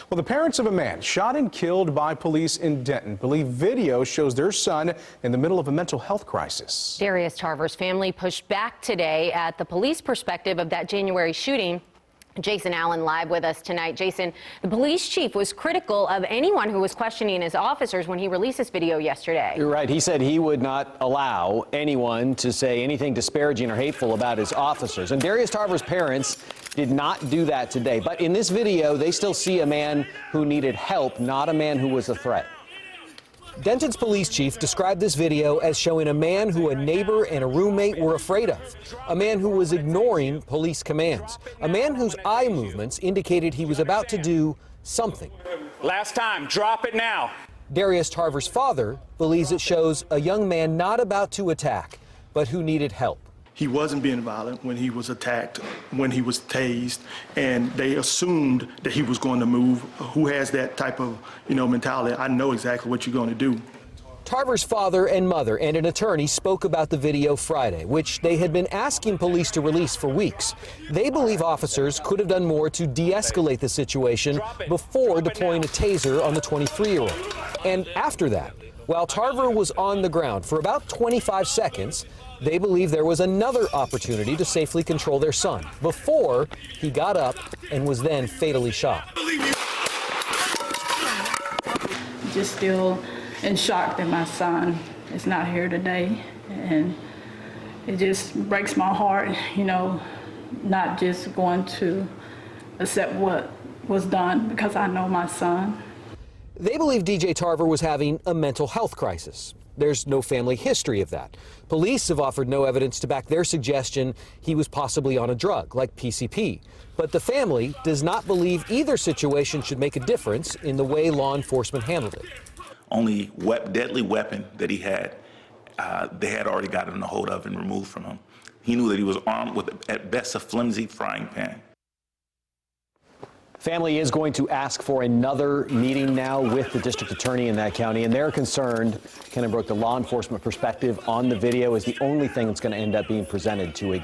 Well, the parents of a man shot and killed by police in Denton believe video shows their son in the middle of a mental health crisis. Tarver's family pushed back today at the police perspective of that January shooting. Jason Allen live with us tonight. Jason, the police chief was critical of anyone who was questioning his officers when he released this video yesterday. You're right. He said he would not allow anyone to say anything disparaging or hateful about his officers. And Tarver's parents did not do that today. But in this video, they still see a man who needed help, not a man who was a threat. Denton's police chief described this video as showing a man who a neighbor and a roommate were afraid of, a man who was ignoring police commands, a man whose eye movements indicated he was about to do something. Last time, drop it now. Tarver's father believes it shows a young man not about to attack, but who needed help. He wasn't being violent when he was attacked, when he was tased, and they assumed that he was going to move. Who has that type of, mentality? I know exactly what you're going to do. Tarver's father and mother and an attorney spoke about the video Friday, which they had been asking police to release for weeks. They believe officers could have done more to de-escalate the situation before deploying a taser on the 23-year-old. And after that, while Tarver was on the ground for about 25 seconds, they believe there was another opportunity to safely control their son before he got up and was then fatally shot. Just still in shock that my son is not here today, and it just breaks my heart, not just going to accept what was done because I know my son. They believe DJ Tarver was having a mental health crisis. There's no family history of that. Police have offered no evidence to back their suggestion he was possibly on a drug, like PCP. But the family does not believe either situation should make a difference in the way law enforcement handled it. Only deadly weapon that he had, they had already gotten a hold of and removed from him. He knew that he was armed with, at best, a flimsy frying pan. Family is going to ask for another meeting now with the district attorney in that county, and they're concerned, Ken and Brooke, the law enforcement perspective on the video is the only thing that's going to end up being presented to a